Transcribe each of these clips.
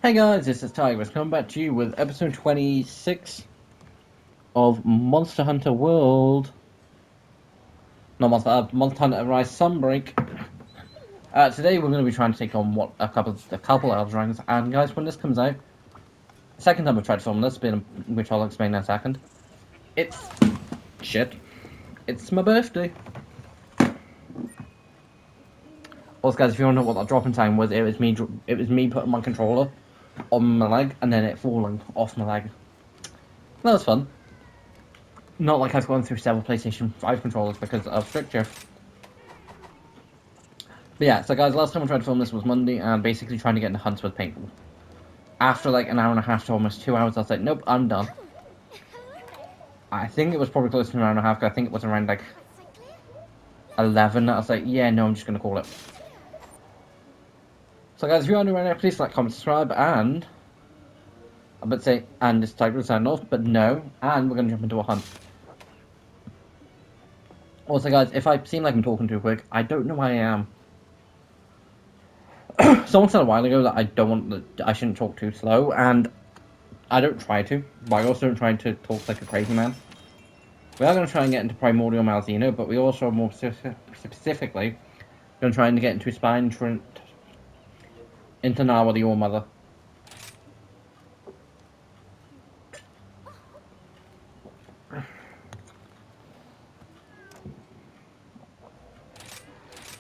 Hey guys, this is Tigress coming back to you with episode 26 of Monster Hunter World. No, Monster Hunter Rise Sunbreak. Today we're going to be trying to take on a couple of ranks, and guys, when this comes out, the second time I've tried to film this, which I'll explain in a second. It's shit. It's my birthday. Also, guys, if you don't know what that dropping time was, it was me putting my controller on my leg and then it falling off my leg. That was fun. Not like I've gone through several PlayStation 5 controllers because of strict shift. But yeah, so guys, last time I tried to film this was Monday, and basically trying to get into hunts with paintball. After like an hour and a half to almost 2 hours, I was like, nope, I'm done. I think it was probably close to an hour and a half, because I think it was around like 11. I was like, yeah, no, I'm just going to call it. So guys, if you're new right now, please like, comment, subscribe, and I would say, and this title will sound off, but no, and we're going to jump into a hunt. Also guys, if I seem like I'm talking too quick, I don't know why I am. Someone said a while ago that I shouldn't talk too slow, and I don't try to, but I also don't try to talk like a crazy man. We are going to try and get into Primordial Malzeno, but we also are more specifically going to try and get into Spine Trent into Nawa the All-Mother.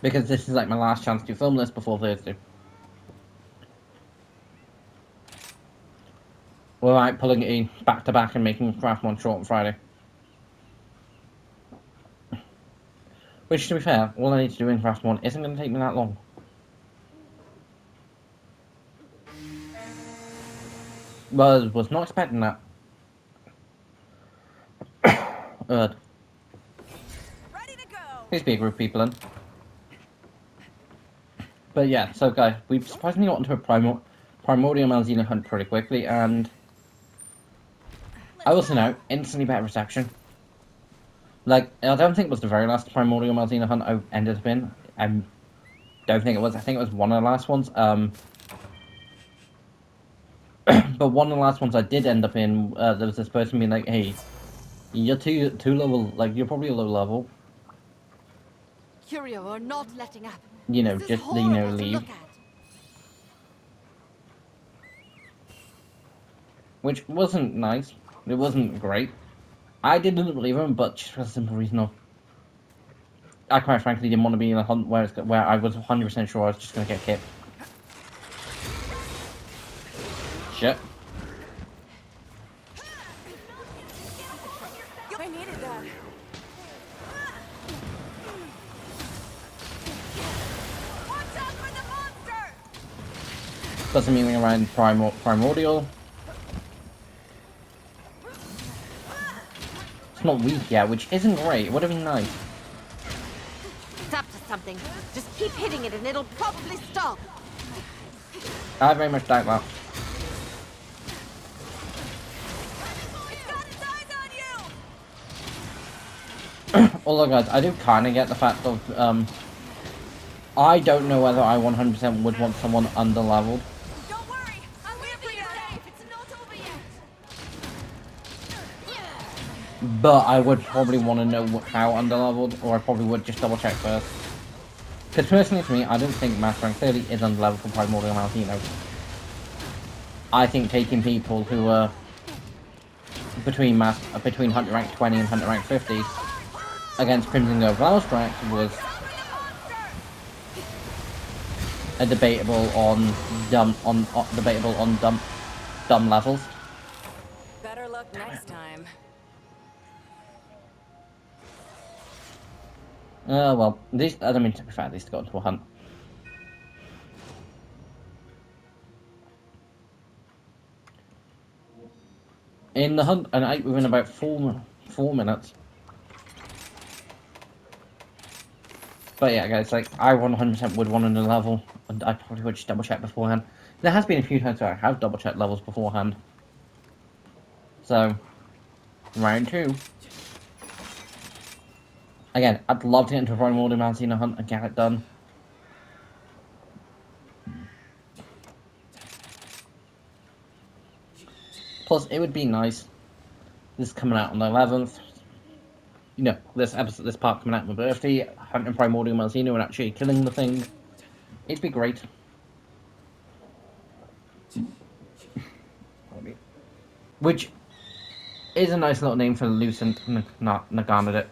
Because this is like my last chance to film this before Thursday. We're like pulling it in back to back and making Craft 1 short on Friday. Which, to be fair, all I need to do in Craft 1 isn't going to take me that long. Was not expecting that. Ready to go. Please be a group of people in. But yeah, so guys, we've surprisingly got into a Primordial Malzeno hunt pretty quickly, and I will say now, instantly better reception. Like, I don't think it was the very last Primordial Malzeno hunt I ended up in. I don't think it was. I think it was one of the last ones. But one of the last ones I did end up in, there was this person being like, hey, you're too level, like, you're probably a low level. Curio are not letting up. You know, just, you know, leave. Which wasn't nice. It wasn't great. I didn't believe him, but just for the simple reason of I quite frankly didn't want to be in a hunt where I was 100% sure I was just going to get kicked. Shit. I needed that. Watch out for the monster! Got some healing around Primordial. It's not weak yet, which isn't great. It would have been nice. It's up to something. Just keep hitting it and it'll probably stop. I very much doubt that. It's got its eyes on you! Although guys, I do kind of get the fact of, I don't know whether I 100% would want someone under-leveled. Don't worry, I'm with you. It's not over yet. But I would probably want to know how under-leveled, or I probably would just double-check first. Because personally for me, I don't think Master Rank 30 is under-leveled for Primordial Malzeno. I think taking people who are between Hunter Rank 20 and Hunter Rank 50 against Crimson Go Valstrack was a debatable on dumb levels. Better luck next time. Well, at least, I mean, to be fair, at least got into a hunt. In the hunt, and ate within about 4 minutes. But yeah, guys, like, I 100% would want another level, and I probably would just double check beforehand. There has been a few times where I have double checked levels beforehand. So, round 2. Again, I'd love to get into a Primordial Malzeno hunt and get it done. Plus, it would be nice. This is coming out on the 11th. You know, this part coming out on my birthday, hunting Primordial Malzeno and actually killing the thing. It'd be great. Which is a nice little name for Lucent Naganadit.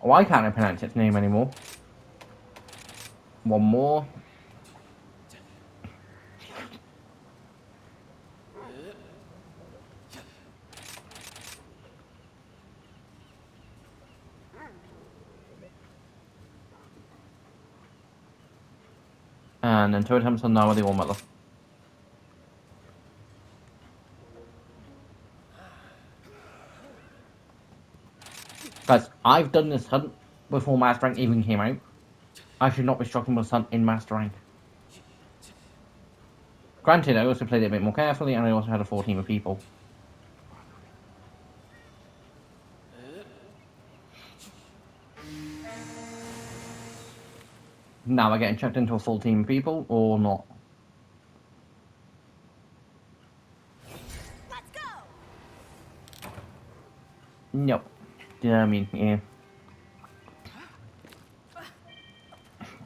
Why can't I pronounce its name anymore? One more. And then Toad Hamilton now with the All Mother. Guys, I've done this hunt before Master Rank even came out. I should not be struggling with this hunt in Master Rank. Granted, I also played it a bit more carefully, and I also had a full team of people. Now we're getting chucked into a full team of people, or not. Let's go. Nope. Yeah, I mean, yeah.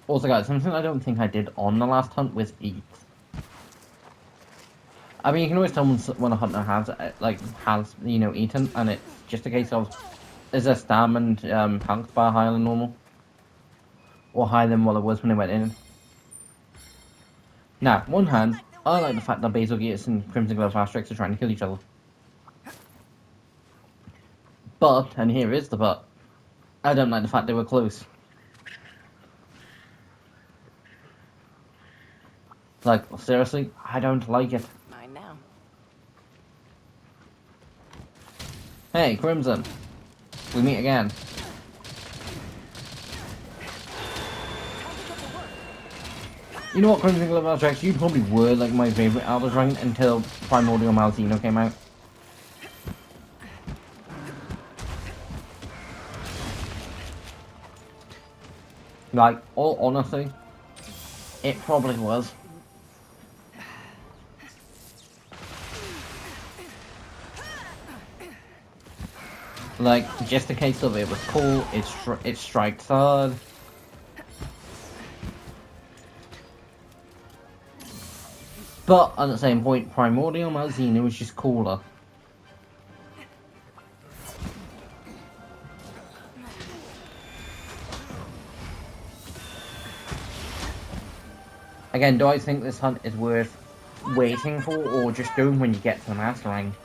Also, guys, something I don't think I did on the last hunt was eat. I mean, you can always tell when a hunter has, you know, eaten, and it's just a case of, is their stam and health bar higher than normal? Or higher than what it was when they went in? Now, on one hand, I like the fact that Basil Gates and Crimson Gloves Asterix are trying to kill each other. But, and here is the but, I don't like the fact they were close. Like, seriously, I don't like it. Mine now. Hey, Crimson. We meet again. You know what, Crimson Glove Asterix, you probably were like my favourite Aldous rank until Primordial Malzeno came out. Like, all honesty, it probably was. Like, just a case of it was cool, it strikes hard. But, at the same point, Primordial Malzeno was just cooler. Again, do I think this hunt is worth waiting for, or just doing when you get to the Master Rank?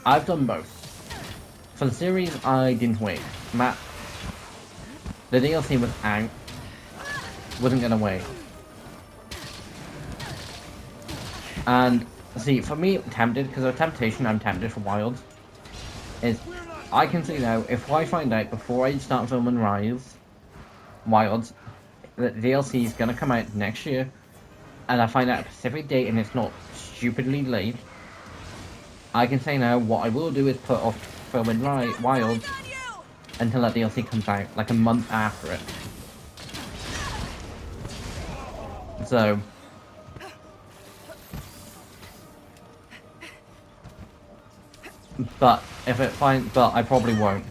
I've done both. For the series, I didn't wait. The DLC was out. Wasn't gonna wait. And, see, for me, tempted, because of temptation, I'm tempted for Wilds. Is, I can see now, if I find out before I start filming Wilds, that the DLC is gonna come out next year, and I find out a specific date and it's not stupidly late, I can say now what I will do is put off filming Wilds until that DLC comes out, like a month after it. So, but I probably won't.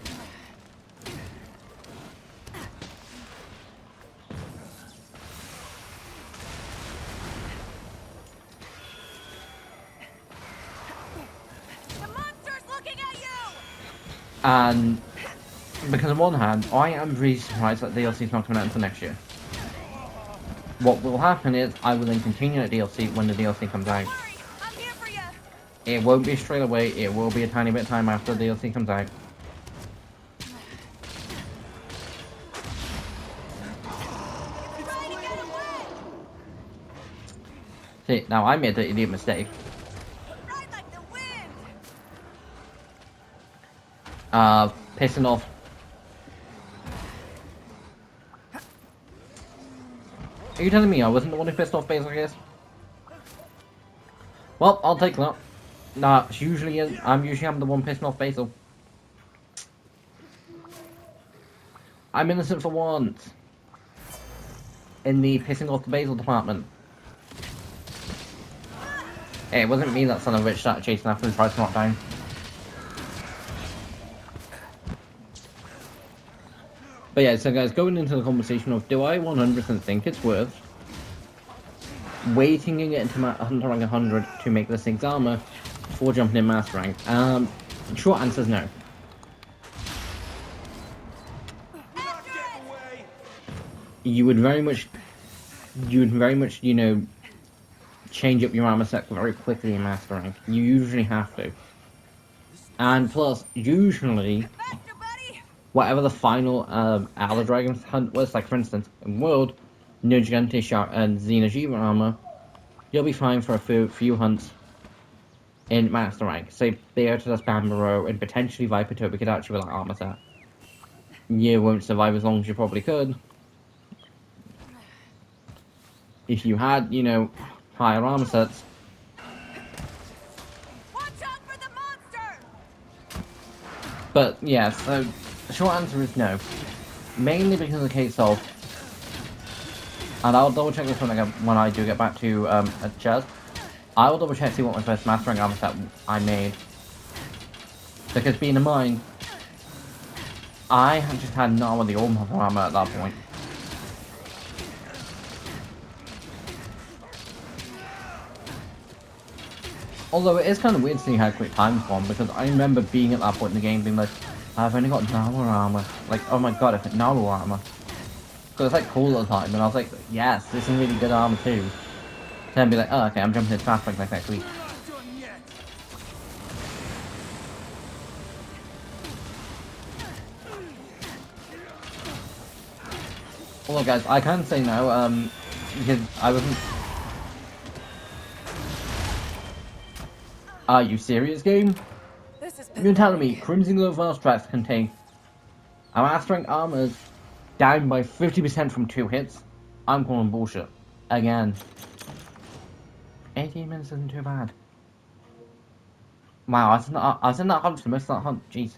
And because on one hand, I am really surprised that DLC is not coming out until next year. What will happen is I will then continue that DLC when the DLC comes out. It won't be straight away, it will be a tiny bit of time after the DLC comes out. See, now I made the idiot mistake. Pissing off. Are you telling me I wasn't the one who pissed off Basil, I guess? Well, I'll take that. Nah, it's usually I'm the one pissing off Basil. I'm innocent for once. In the pissing off the Basil department. Hey, it wasn't me that son of a bitch started chasing after and tried to knock down. But yeah, so guys, going into the conversation of, do I 100% think it's worth waiting and getting to Hunter rank 100 to make the 6 armor before jumping in Master rank? Short answer is no. You would very much, you know, change up your armor set very quickly in Master rank. You usually have to. And plus, usually, whatever the final Elder Dragon hunt was, like for instance, in World, No Gigante Shark and Xeno'jiiva armor, you'll be fine for a few hunts in Master rank. Say Beatrice Bambaro and potentially Viper Tobikidachi with that armor set. You won't survive as long as you probably could. If you had, you know, higher armor sets. Watch out for the monster! But yeah, so the short answer is no. Mainly because of the case of, and I'll double check this when I do get back to Chaz. I will double check to see what my first Master rank armor set I made. Because being in mind, I had just had none of the old Mother armor at that point. Although it is kind of weird seeing how quick time's gone, because I remember being at that point in the game being like, I've only got Naru armor. Like, oh my god, I've got Naru armor. So it's like cool at the time, and I was like, yes, this is really good armor too. Then be like, oh okay, I'm jumping into fast like next week. Although guys, I can say no, because I wasn't... Are you serious, game? You're telling me Crimson Glow Fast Tracks contain a Master rank armors down by 50% from 2 hits? I'm calling bullshit. Again. 18 minutes isn't too bad. Wow, I was in that hunt for most of that hunt, jeez.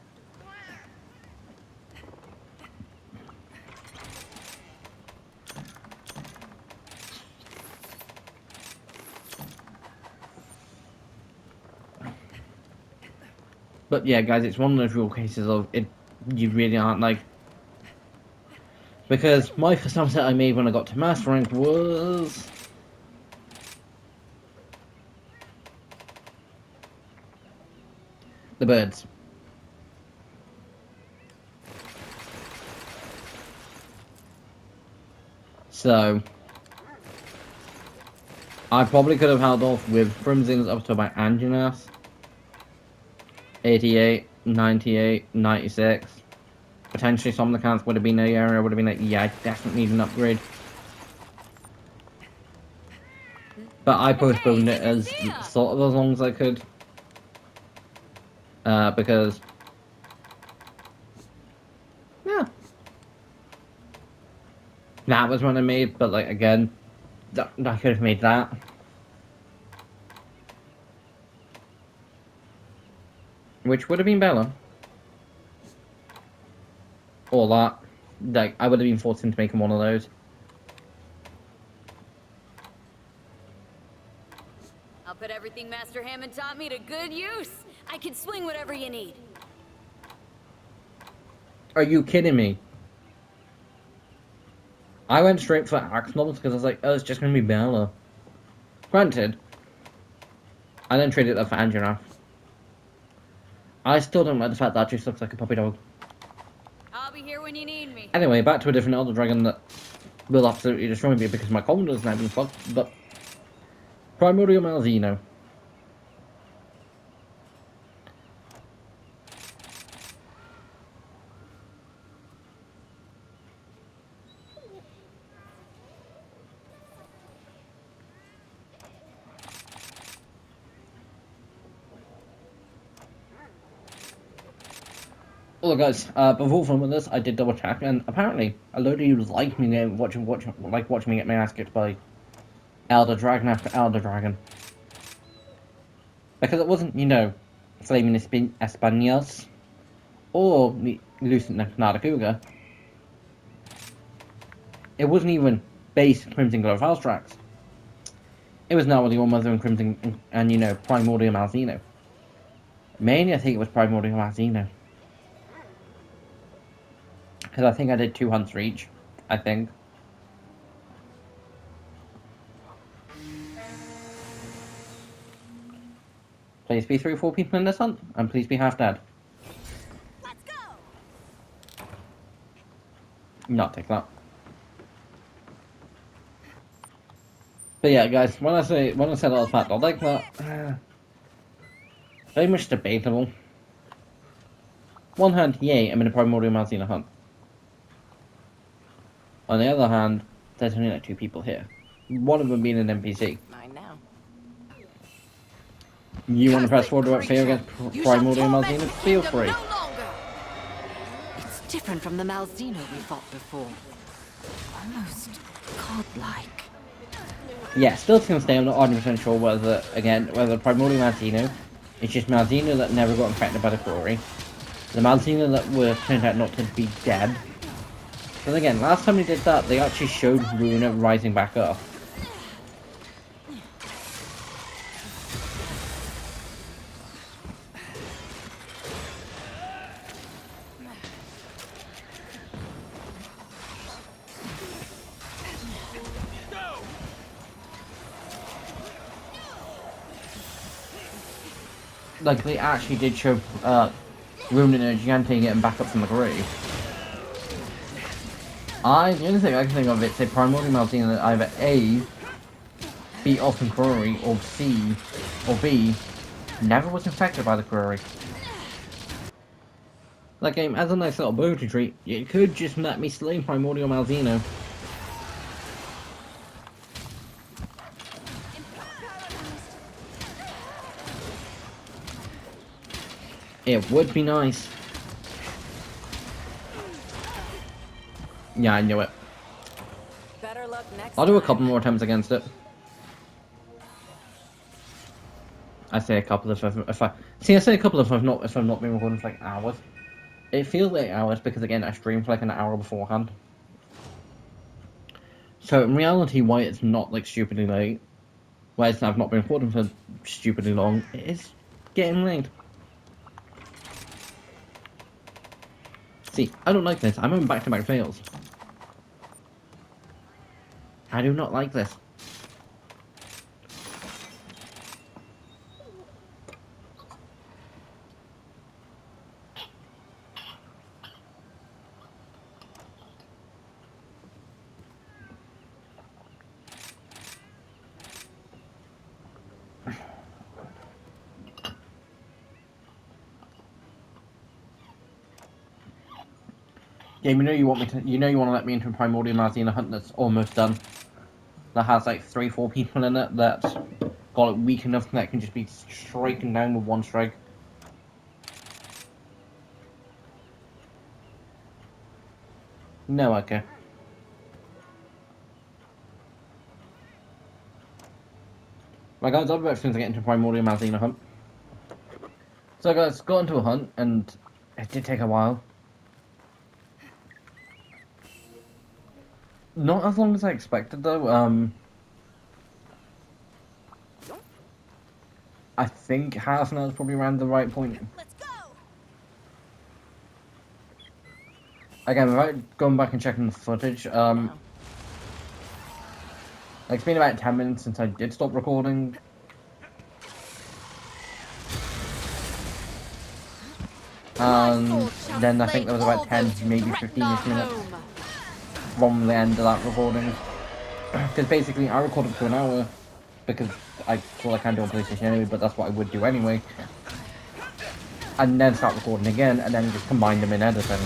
But yeah, guys, it's one of those real cases of it. You really aren't like, because my first armor set I made when I got to Master rank was the birds. So I probably could have held off with Crimson's up to about Anginas. 88, 98, 96. Potentially some of the counts would have been in the area, would have been like, yeah, I definitely need an upgrade. But I postponed it as sort of as long as I could. Because, yeah. That was when I made, but like, again, I could have made that. Which would have been better. Or that. Like, I would have been forced into making one of those. I'll put everything Master Hammond taught me to good use. I can swing whatever you need. Are you kidding me? I went straight for axe knobs because I was like, oh, it's just gonna be Bella. Granted, I then traded that for Angela. I still don't like the fact that just looks like a puppy dog. I'll be here when you need me. Anyway, back to a different Elder Dragon that will absolutely destroy me because my commander's now been fucked, but Primordial Malzeno. Well, guys, before filming this, I did double check, and apparently a load of you like me now watching me get my ass kicked by Elder Dragon after Elder Dragon. Because it wasn't, you know, Flaming Españols or Lucent Nadakuga. It wasn't even base Crimson Glow Fast Tracks. It was Narwhal, Mother, and Crimson, and you know, Primordial Malzeno. Mainly, I think it was Primordial Malzeno. Because I think I did 2 hunts for each. I think. Please be 3 or 4 people in this hunt, and please be half dead. Let's go. Not take that. But yeah, guys, when I say that was fact, I like that. Very much debatable. One hand, yay, I'm in a Primordial Malzeno hunt. On the other hand, there's only like 2 people here. One of them being an NPC. Mine now. You want to press forward without fear against Primordial Malzeno? Feel free. It's different from the Malzeno we fought before. Almost godlike. Yeah, still to this day, I'm not 100% sure whether Primordial Malzeno is just Malzeno that never got infected by the quarry. The Malzeno that were turned out not to be dead. But again, last time we did that, they actually showed Runa rising back up. Like, they actually did show Runa and Gigante getting back up from the grave. The only thing I can think of is say Primordial Malzeno that either A, beat off the quarry, or C, or B, never was infected by the quarry. That game, as a nice little bonus treat, it could just let me slay Primordial Malzeno. It would be nice. Yeah, I knew it. Better luck next I'll do a time. couple more attempts against it. I say a couple if I've not been recording for like hours. It feels like hours because again I streamed for like an hour beforehand. So in reality, why it's not like stupidly late, why I've not been recording for stupidly long, it is getting late. See, I don't like this. I'm having back-to-back fails. I do not like this. Game, you want to let me into a Primordial Malzeno hunt that's almost done. That has like 3-4 people in it that's got it weak enough that can just be striking down with one strike. No, okay. Right guys, I'll be back as soon as I get into Primordial Malzeno hunt. So guys, got into a hunt and it did take a while. Not as long as I expected though. I think half an hour is probably around the right point. Let's go. Again, without going back and checking the footage, it's been about 10 minutes since I did stop recording. And then I think there was about 10, maybe 15 minutes from the end of that recording. Because basically I recorded for an hour, because I can't do on PlayStation anyway, but that's what I would do anyway. And then start recording again, and then just combine them in editing.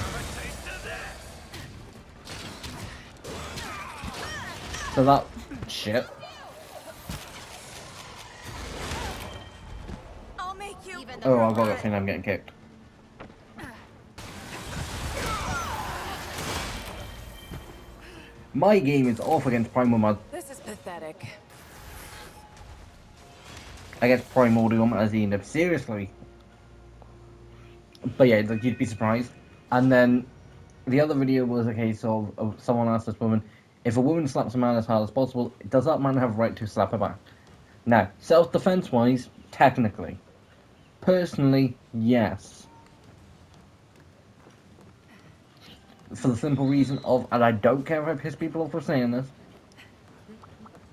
So that shit. I'll make you. Oh, I've got that thing, I'm getting kicked. My game is off against Primordial. This is pathetic. Against Primordial Malzeno, seriously. But yeah, like, you'd be surprised. And then the other video was a case of someone asked this woman, if a woman slaps a man as hard as possible, does that man have a right to slap her back? Now, self-defense wise, technically. Personally, yes. For the simple reason of, and I don't care if I piss people off for saying this,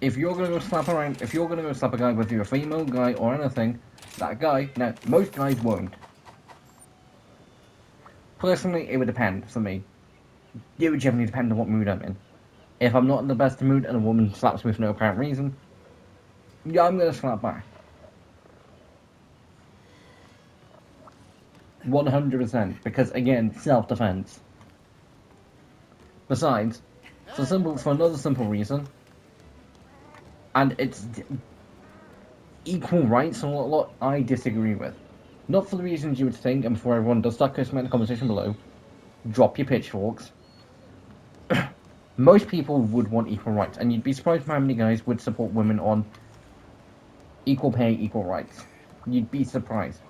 if you're gonna go slap around, if you're gonna go slap a guy, whether you're a female guy or anything, that guy, now, most guys won't. Personally, it would depend for me. It would generally depend on what mood I'm in. If I'm not in the best mood and a woman slaps me for no apparent reason, yeah, I'm gonna slap back. 100%, because again, self-defense. Besides, for another simple reason, and it's equal rights and what I disagree with. Not for the reasons you would think, and before everyone does start cursing in the conversation below, drop your pitchforks. Most people would want equal rights, and you'd be surprised how many guys would support women on equal pay, equal rights. You'd be surprised.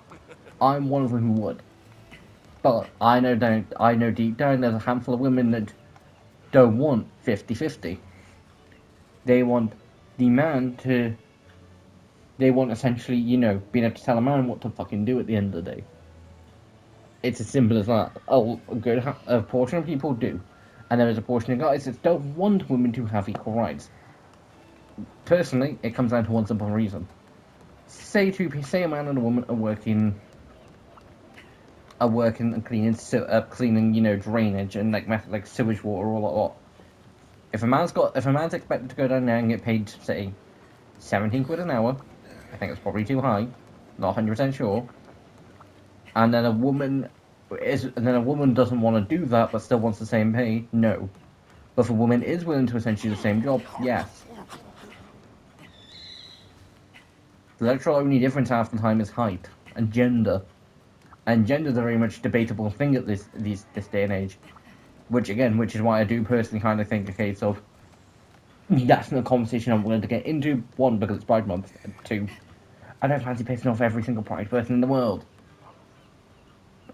I'm one of them who would. But I know deep down there's a handful of women that don't want 50-50. They want the man to. They want essentially, being able to tell a man what to fucking do at the end of the day. It's as simple as that. A portion of people do. And there is a portion of guys that don't want women to have equal rights. Personally, it comes down to one simple reason. Say a man and a woman are working and cleaning, drainage and like sewage water, all that lot. If a man's expected to go down there and get paid, say, 17 quid an hour, I think it's probably too high, not 100% sure. And then a woman doesn't want to do that but still wants the same pay, no. But if a woman is willing to essentially do the same job, yes. The actual only difference half the time is height and gender. And gender is a very much debatable thing at this day and age. Which is why I do personally kind of think a case of that's not a conversation I'm willing to get into. One, because it's Pride Month, and two, I don't fancy pissing off every single Pride person in the world.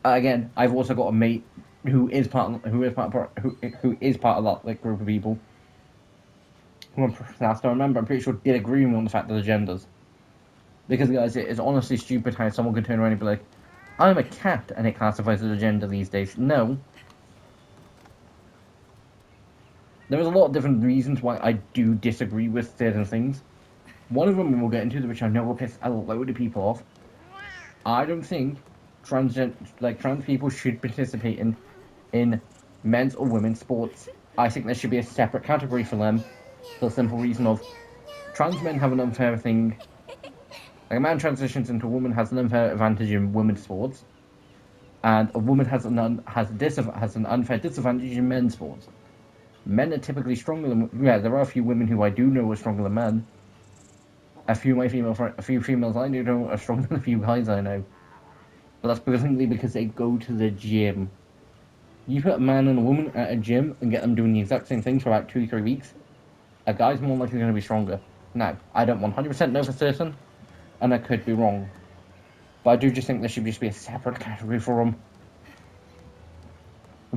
Again, I've also got a mate who is part of that like group of people. Who I'm last to remember, I'm pretty sure did agree with me on the fact of the genders. Because guys, it is honestly stupid how someone can turn around and be like, "I'm a cat," and it classifies as a gender these days. No. There's a lot of different reasons why I do disagree with certain things. One of them we'll get into, which I know will piss a load of people off. I don't think trans people should participate in men's or women's sports. I think there should be a separate category for them, for the simple reason of trans men have an unfair thing. Like a man transitions into a woman has an unfair advantage in women's sports, and a woman has an unfair disadvantage in men's sports. Men are typically stronger than there are a few women who I do know are stronger than men. A few females I do know are stronger than a few guys I know. But that's because they go to the gym. You put a man and a woman at a gym and get them doing the exact same thing for about 2-3 weeks, a guy's more likely going to be stronger. Now, I don't 100% know for certain, and I could be wrong. But I do just think there should just be a separate category for them.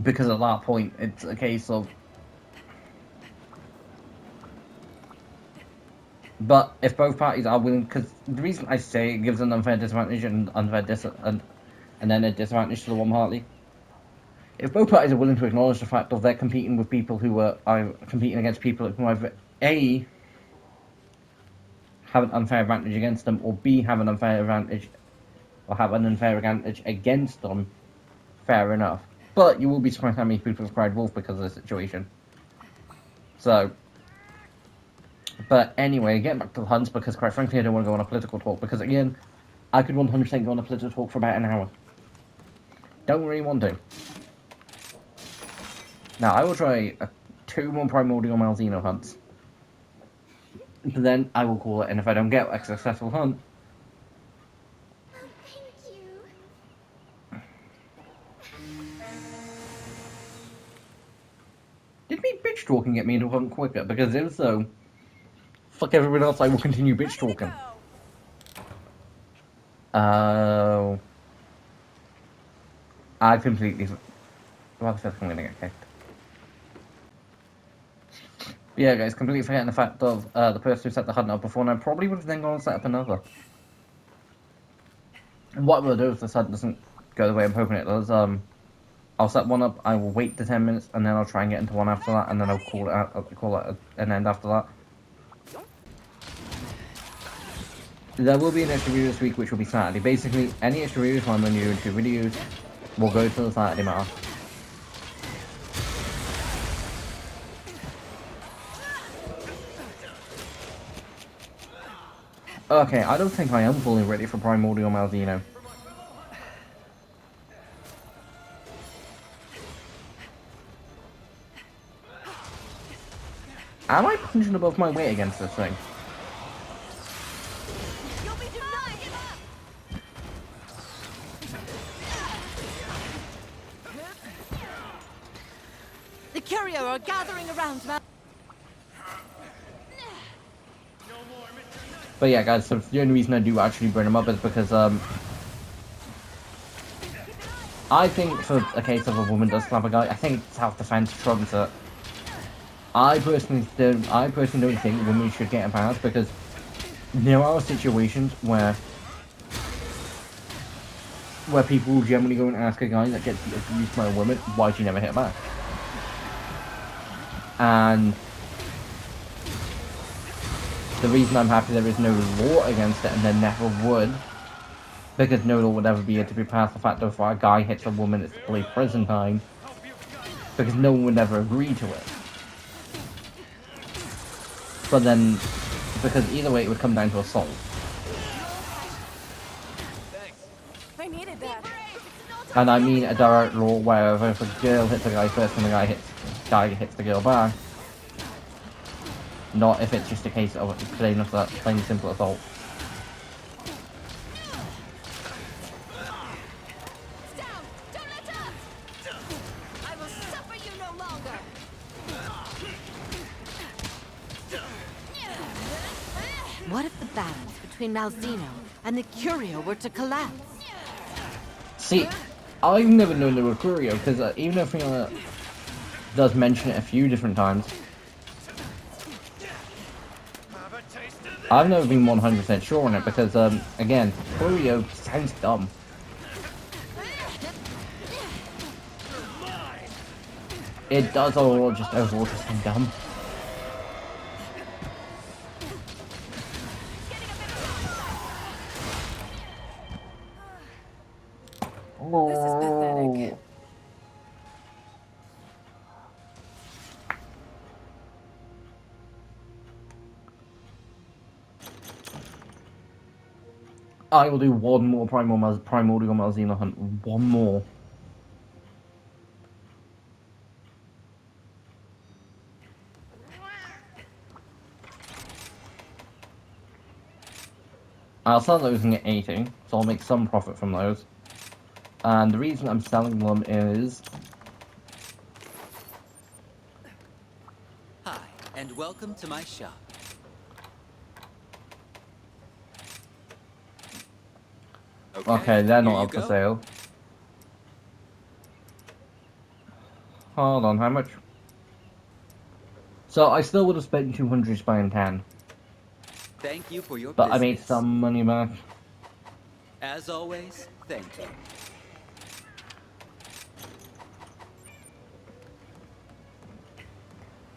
Because at that point, it's a case of... But if both parties are willing... Because the reason I say it gives an unfair disadvantage and then a disadvantage to the one party. If both parties are willing to acknowledge the fact of they're competing with people who are competing against people who either A, have an unfair advantage against them, or B, have an unfair advantage against them, fair enough. But you will be surprised how many people have cried wolf because of the situation. So, but anyway, getting back to the hunts, because quite frankly I don't want to go on a political talk, because again, I could 100% go on a political talk for about an hour. Don't really want to. Now, I will try 2 more primordial Malzeno hunts. But then I will call it, and if I don't get a successful hunt... Thank you. Did me bitch talking get me into a hunt quicker? Because if so, fuck everyone else, I will continue bitch talking. Oh. I completely... Well, I feel like I'm gonna get kicked. Yeah, guys, completely forgetting the fact of the person who set the hunt up before, and I probably would have then gone and set up another. And what we'll do if this hunt doesn't go the way I'm hoping it does, I'll set one up, I will wait the 10 minutes, and then I'll try and get into one after that, and then I'll call it an end after that. There will be an extra video this week, which will be Saturday. Basically, any extra videos I'm going to do in 2 videos will go to the Saturday matter. Okay, I don't think I am fully ready for Primordial Malzeno. Am I punching above my weight against this thing? You'll be denied. Give up. The Curio are gathering around now. But yeah, guys, so the only reason I do actually bring them up is because, I think for a case of a woman does slap a guy, I think self-defense trumps it. I personally don't think women should get a pass, because there are situations where people generally go and ask a guy that gets abused by a woman, why do you never hit back? And the reason I'm happy there is no law against it, and there never would, because no law would ever be able to be passed the fact that if a guy hits a woman, it's probably prison time, because no one would ever agree to it. But then, because either way it would come down to assault. I needed that. And I mean a direct law where if a girl hits a guy first and the guy hits the girl back. Not if it's just a case of plain simple assault. Down. Don't let up. I will suffer you no longer. What if the balance between Malzeno and the Curio were to collapse? See, I've never known the were Curio, because even if Fiona does mention it a few different times, I've never been 100% sure on it, because, again, Curio sounds dumb. It does overall just sound dumb. This is pathetic. I will do one more Primordial Malzeno hunt. One more. I'll sell those and get 80, so I'll make some profit from those. And the reason I'm selling them is... Hi, and welcome to my shop. Okay, they're not here up you for go. sale. Hold on, how much? So I still would have spent 200 buying 10, Thank you for your but I business. made some money back. As always, thank you.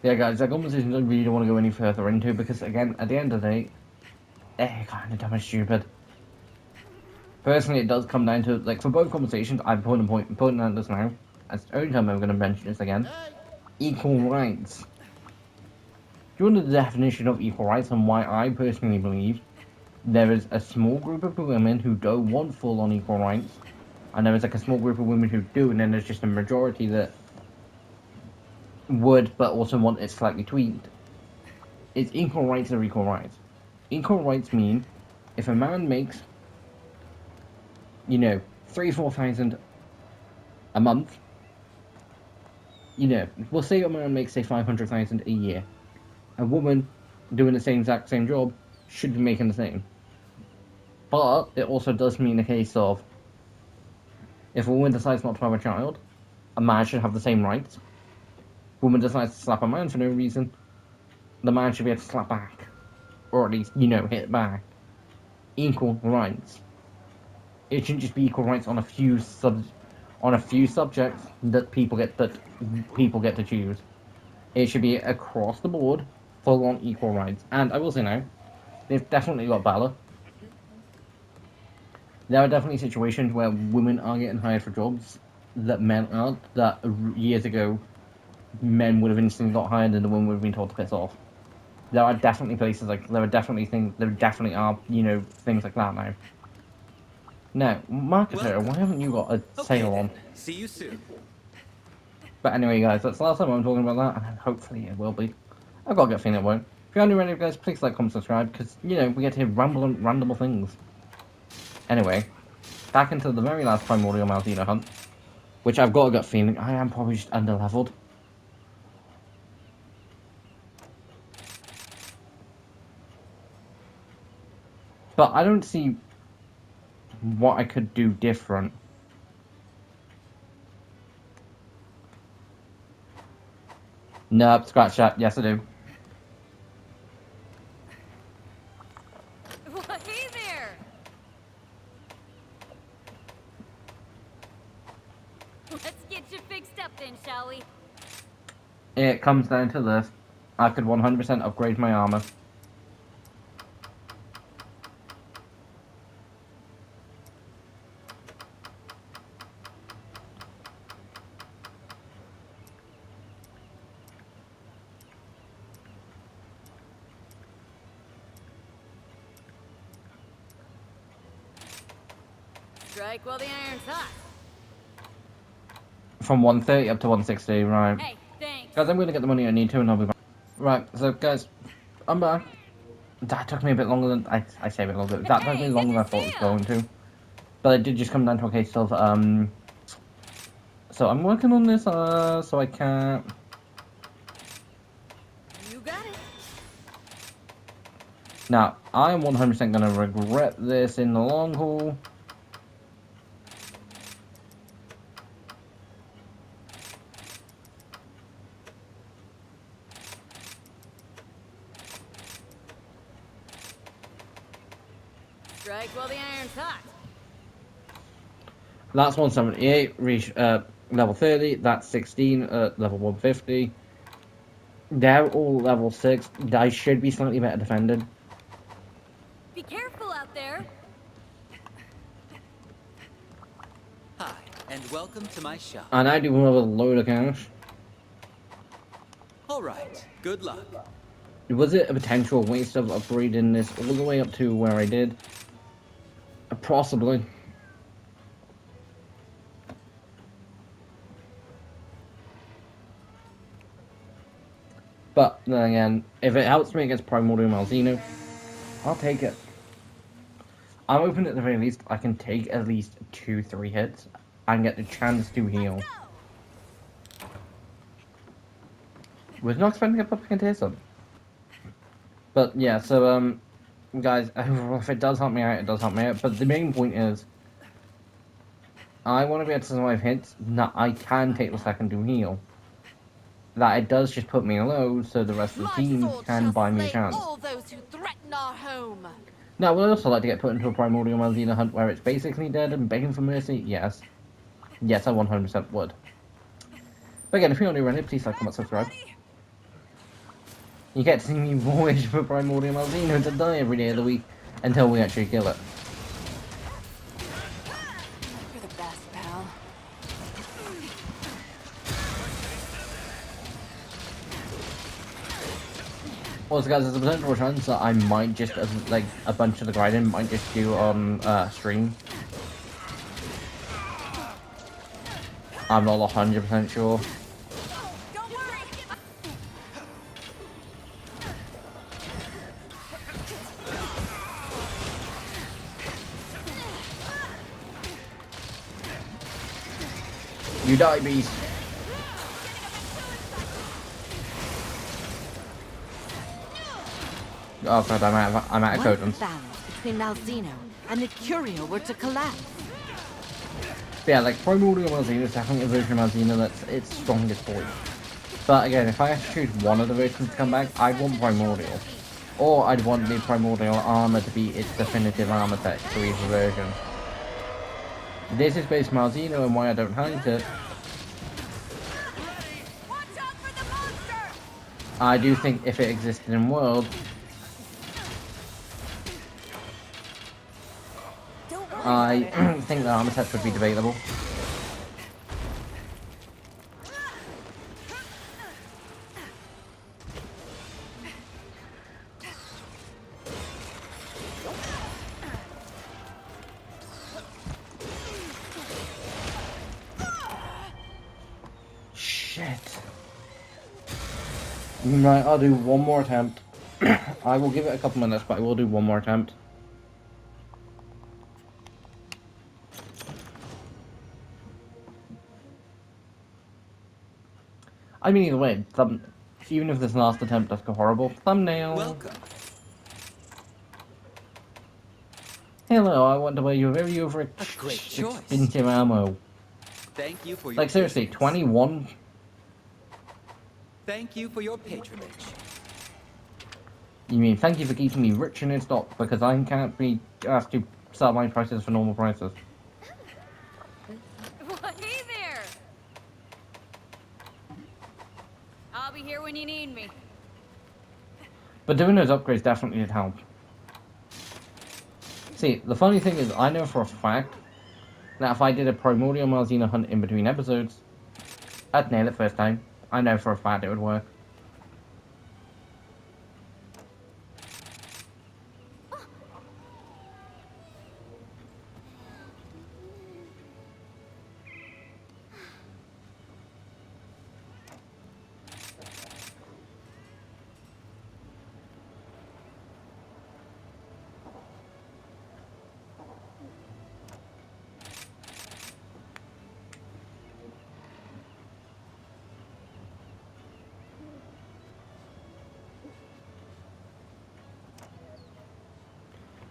Yeah, guys, that conversation I really don't want to go any further into, because again, at the end of the day, they're kind of dumb and stupid. Personally, it does come down to, like, for both conversations, I'm pointing out this now. That's the only time I'm going to mention this again. Equal rights. Do you know the definition of equal rights and why I personally believe there is a small group of women who don't want full-on equal rights, and there is like a small group of women who do, and then there's just a majority that would, but also want it slightly tweaked. It's equal rights or equal rights. Equal rights mean if a man makes, you know, 3,000-4,000 a month, you know, we'll say a man makes, say, 500,000 a year. A woman doing the exact same job should be making the same. But it also does mean a case of, if a woman decides not to have a child, a man should have the same rights. Woman decides to slap a man for no reason, the man should be able to slap back. Or at least, you know, hit back. Equal rights. It shouldn't just be equal rights on a few subjects that people get to choose. It should be across the board, full on equal rights. And I will say now, they've definitely got Valor. There are definitely situations where women are getting hired for jobs that men aren't. That years ago, men would have instantly got hired and the women would have been told to piss off. There are definitely places like there definitely are, you know, things like that now. Now, marketer, why haven't you got a Okay sale then. on? See you soon. But anyway, guys, that's the last time I'm talking about that, and hopefully it will be. I've got a good feeling it won't. If you're new ready, guys, please like, comment, subscribe, because, you know, we get to hear random things. Anyway, back into the very last Primordial Malzeno hunt, which I've got a gut feeling I am probably just under-leveled. But I don't see what I could do different. Nope, scratch that. Yes, I do. Well, hey there! Let's get you fixed up then, shall we? It comes down to this. I could 100% upgrade my armor. Strike while the iron's hot. From 130 up to 160, right. Hey, thanks. Guys, I'm going to get the money I need to and I'll be back. Right, so guys, I'm back. That took me a bit longer than... I say a bit longer. That took me longer than I thought it was going to. But it did just come down to a case of, so I'm working on this, so I can't... You got it. Now, I am 100% going to regret this in the long haul. Strike while the iron's hot. That's 178, reach level 30, that's 16 at level 150. They're all level 6, I should be slightly better defended. Be careful out there. Hi, and welcome to my shop. And I do have a load of cash. Alright, good luck. Was it a potential waste of upgrading this all the way up to where I did? Possibly. But then again, if it helps me against Primordial Malzeno, I'll take it. I'm hoping at the very least I can take at least 2-3 hits and get the chance to heal. Was not expecting to get up against some. But yeah, so guys, if it does help me out, it does help me out. But the main point is, I want to be able to survive hits that I can take the second to heal. That it does just put me low, so the rest of the team can buy me a chance. All those who threaten our home. Now, would I also like to get put into a Primordial Malzeno hunt where it's basically dead and begging for mercy? Yes. Yes, I 100% would. But again, if you're new around here, please like, comment, subscribe. You get to see me voyage for Primordial Malzeno to die every day of the week until we actually kill it. You're the best, pal. Also, guys, there's a potential chance that I might just, like, a bunch of the grinding might just do on stream. I'm not 100% sure. Don't worry. You die, beast. Oh god, I'm out of What if codons. the balance between Malzeno and the Curio were to collapse? Yeah, like Primordial Malzeno is definitely a version of Malzeno that's its strongest point. But again, if I had to choose one of the versions to come back, I'd want Primordial. Or I'd want the Primordial armor to be its definitive armor set for each version. This is based Malzeno, and why I don't hate it. I do think if it existed in World, I think the armor sets would be debatable. Shit. Right, I'll do one more attempt. I will give it a couple minutes, but I will do one more attempt. I mean, either way, even if this last attempt does go horrible, thumbnail. Welcome. Hello, I wonder where you're very great choice. expensive ammo. Thank you for your Like seriously, patience. 21. Thank you for your patronage. You mean thank you for keeping me rich and in stock because I can't be asked to sell my prices for normal prices. Well, hey there! I'll be here when you need me. But doing those upgrades definitely did help. See, the funny thing is, I know for a fact that if I did a Primordial Malzeno hunt in between episodes, I'd nail it first time. I know for a fact it would work.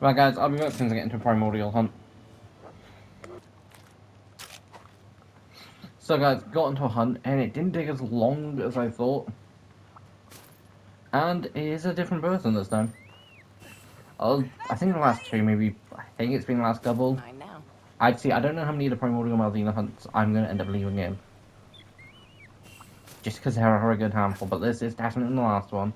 Right guys, I'll be back as soon as I get into a Primordial hunt. So guys, got into a hunt and it didn't take as long as I thought. And it is a different person this time. I think the last two, maybe, I think it's been the last couple. I know. I don't know how many of the Primordial Malzeno hunts I'm going to end up leaving in. Just because there are a good handful, but this is definitely the last one.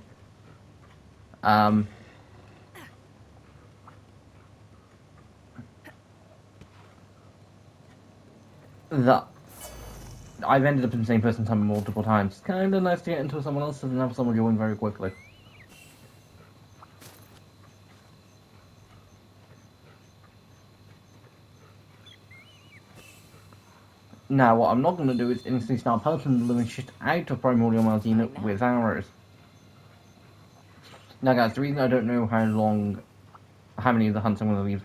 That I've ended up in the same person's hunt multiple times. It's kind of nice to get into someone else's and have someone join very quickly. Now, what I'm not going to do is instantly start pelting the living shit out of Primordial Malzeno with arrows. Now guys, the reason I don't know how many of the hunts I'm going to leave.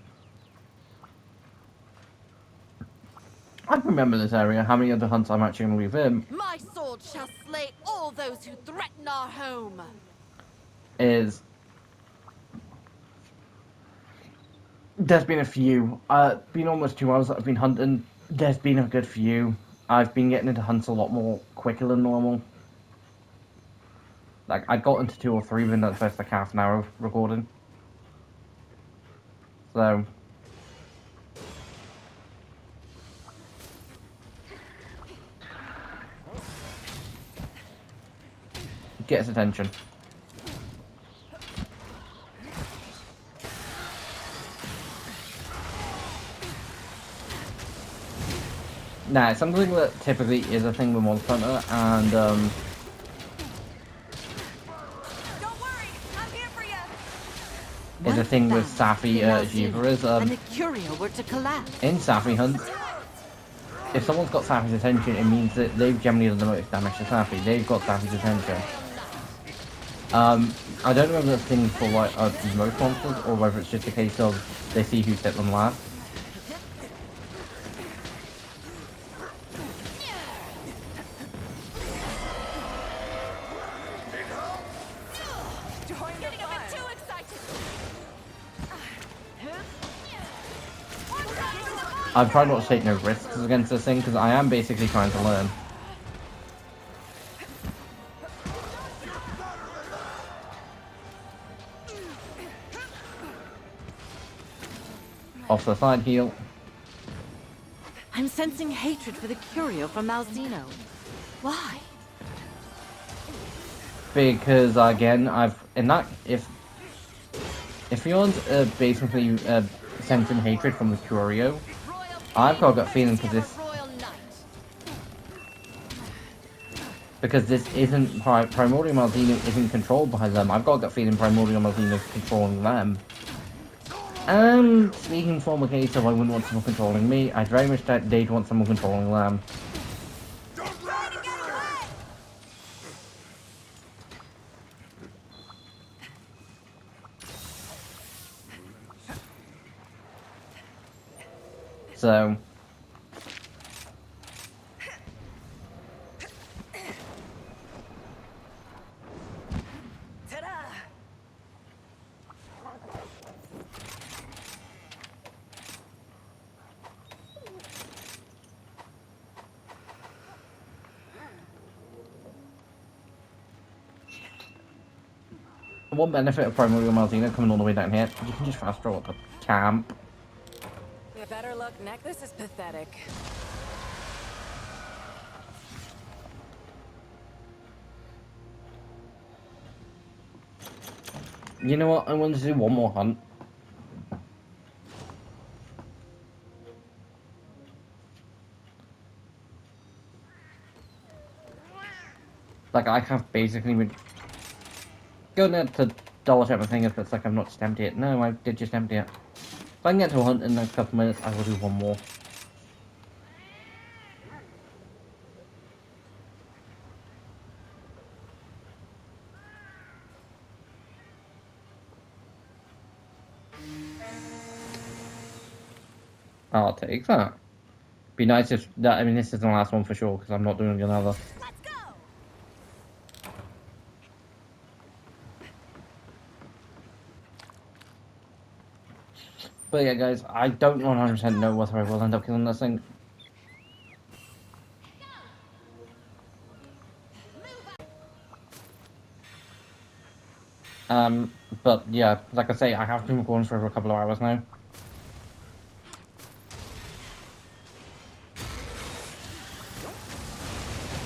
I remember this area, how many of the hunts I'm actually going to leave in. My sword shall slay all those who threaten our home. Is there's been a few. Been almost 2 hours that I've been hunting. There's been a good few. I've been getting into hunts a lot more quicker than normal. Like I got into 2 or 3 within the first like half an hour of recording. So get his attention. Nah, something that typically is a thing with Monster Hunter, and Don't worry, I'm here for you. is a thing with Safi Jiva is and the Curio were to collapse. in Safi hunts. If someone's got Safi's attention, it means that they've generally done the most damage to Safi. They've got Safi's attention. I don't know whether that's a thing for like most monsters, or whether it's just a case of they see who set them last. Getting a bit too excited. I've tried not to take no risks against this thing, because I am basically trying to learn. Off the side heal. I'm sensing hatred for the Curio from Malzeno. Why? Because again, if you're basically sensing hatred from the Curio, I've got a gut feeling because this isn't Primordial Malzeno isn't controlled by them. I've got a gut feeling Primordial Malzeno is controlling them. And speaking from a case of I wouldn't want someone controlling me, I'd very much doubt they'd want someone controlling them. So one benefit of Primordial Malzeno coming all the way down here, you can just fast draw at the camp. Better luck next. This is pathetic. You know what? I want to do one more hunt. Like, I have basically been going there to double check my thing if it's like I've not just emptied it. No, I did just empty it. If I can get to a hunt in the next couple minutes, I will do one more. I'll take that. Be nice if that. I mean, this is the last one for sure because I'm not doing another. Let's go! But yeah, guys, I don't 100% know whether I will end up killing this thing. But yeah, like I say, I have been recording for over a couple of hours now.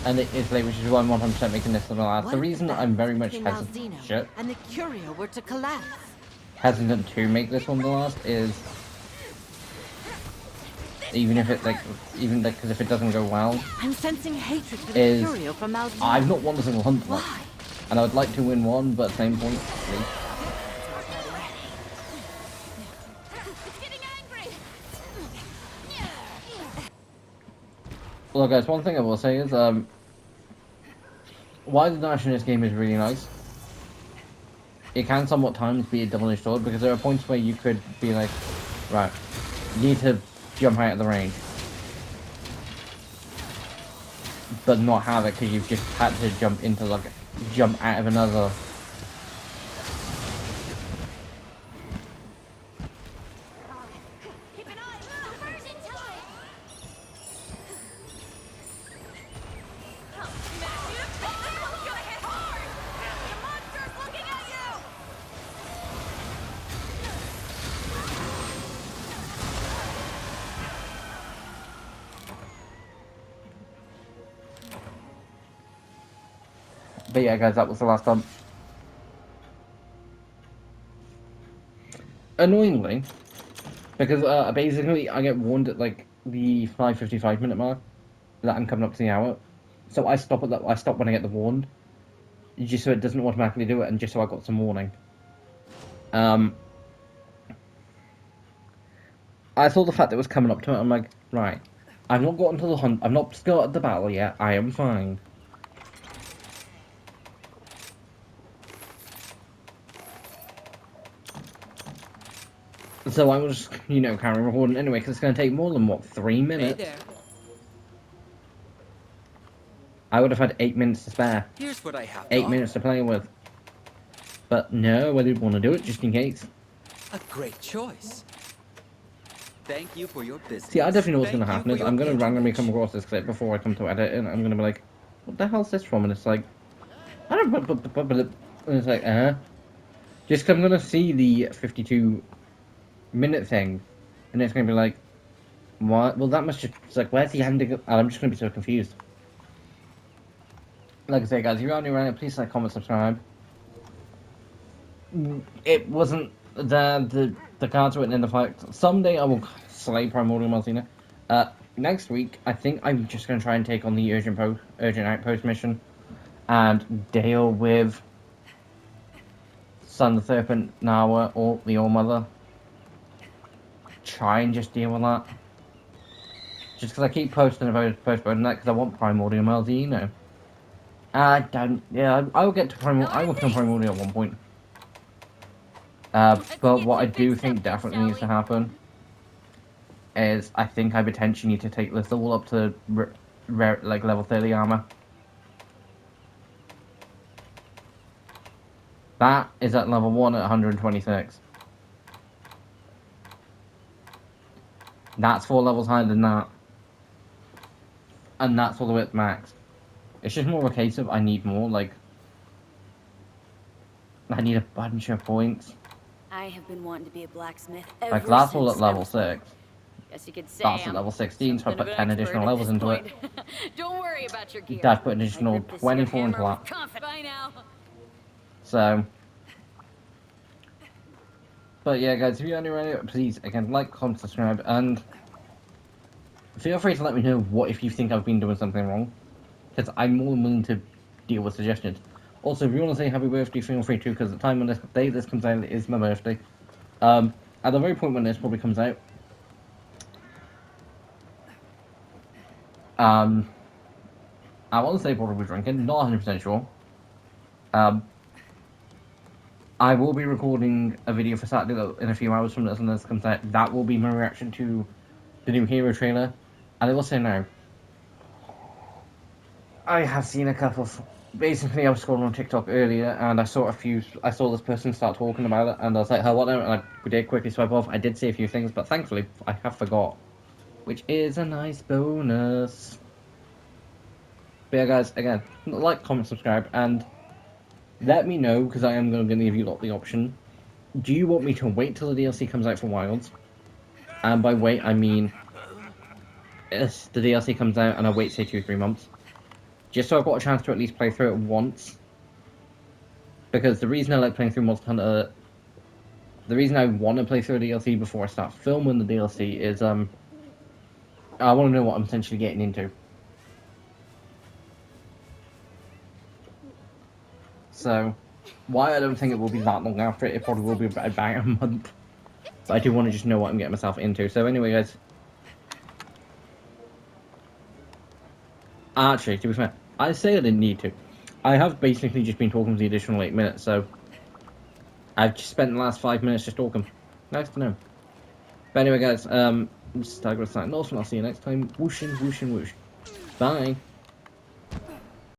And it is late, which is why I'm 100% making this the last. The reason I'm very much hesitant, and the Curio were to collapse. hesitant to make this one the last is even if it because if it doesn't go well, I'm sensing hatred for the Curio from Malzeno. I've not won a single hunt yet, and I would like to win one, but at the same point, well, guys, one thing I will say is why the dash in this game is really nice. It can somewhat times be a double-edged sword because there are points where you could be like, right, you need to jump out of the range, but not have it because you've just had to jump out of another. Keep an eye! Conversion time! I'll smash you! This one's gonna hit hard! The monster's looking at you! But yeah, guys, that was the last one. Annoyingly, because basically I get warned at like the 5:55 minute mark that I'm coming up to the hour, so I stop at that. I stop when I get the warned, just so it doesn't automatically do it, and just so I got some warning. I saw the fact that it was coming up to it. I'm like, right, I've not gotten to the hunt. I've not started the battle yet. I am fine. So I was, carrying recording anyway, because it's going to take more than, what, 3 minutes? Hey there. I would have had 8 minutes to spare. Here's what I have. 8 minutes to play with. But no, I didn't want to do it, just in case. A great choice. Thank you for your business. See, I definitely know what's going to happen is I'm going to randomly come across this clip before I come to edit, and I'm going to be like, what the hell's this from? And it's like, I don't know, and it's like, just 'cause I'm going to see the 52-minute thing, And it's going to be like, what? Well, that must just... It's like, where's the ending? And I'm just going to be so confused. Like I say, guys, if you're new around it, please like, comment, subscribe. It wasn't the cards weren't in the fight. Someday I will slay Primordial Malzina. Next week, I think I'm just going to try and take on the urgent outpost mission and deal with Son of the Serpent, Nawa, or the All-Mother. Try and just deal with that. Just because I keep postponing that because I want Primordial Malzino. I don't. Yeah, I will get to Primordial. I will kill Primordial at one point. But what I do think definitely needs to happen is I think I potentially need to take this all up to like level 30 armor. That is at level 1 at 126. That's 4 levels higher than that. And that's all the way at max. It's just more of a case of I need more, like... I need a bunch of points. I have been wanting to be a blacksmith Like, ever that's all since at I level was 6. Guess you could say That's at I'm level 16, so I something put of 10 an expert additional at levels this into it. point. Don't worry about your gear. I've put an additional I grip this 24 here into hammer that. with confidence by now. So... But yeah, guys, if you're new around it, please, again, like, comment, subscribe, and... Feel free to let me know what if you think I've been doing something wrong. Because I'm more than willing to deal with suggestions. Also, if you want to say happy birthday, feel free to, because the time when this day this comes out is my birthday. At the very point when this probably comes out, I want to say probably drinking, not 100% sure. I will be recording a video for Saturday in a few hours from this when this comes out. That will be my reaction to the new Hero trailer. And I will say now, I have seen a couple of... Basically, I was scrolling on TikTok earlier, and I saw this person start talking about it, and I was like, oh, what now? And I did quickly swipe off. I did see a few things, but thankfully, I have forgot. Which is a nice bonus. But yeah, guys, again, like, comment, subscribe, and let me know, because I am going to give you lot the option. Do you want me to wait till the DLC comes out for Wilds? And by wait, I mean... if the DLC comes out and I wait, say, 2-3 months. Just so I've got a chance to at least play through it once. Because the reason I like playing through Monster Hunter... The reason I want to play through the DLC before I start filming the DLC is, I want to know what I'm essentially getting into. So, why I don't think it will be that long after it probably will be about a month. But I do want to just know what I'm getting myself into. So anyway, guys. Actually, to be fair, I say I didn't need to. I have basically just been talking for the additional 8 minutes, so... I've just spent the last 5 minutes just talking. Nice to know. But anyway, guys, this is Tiger signing off, and I'll see you next time. Whoosh and whoosh and whoosh. Bye.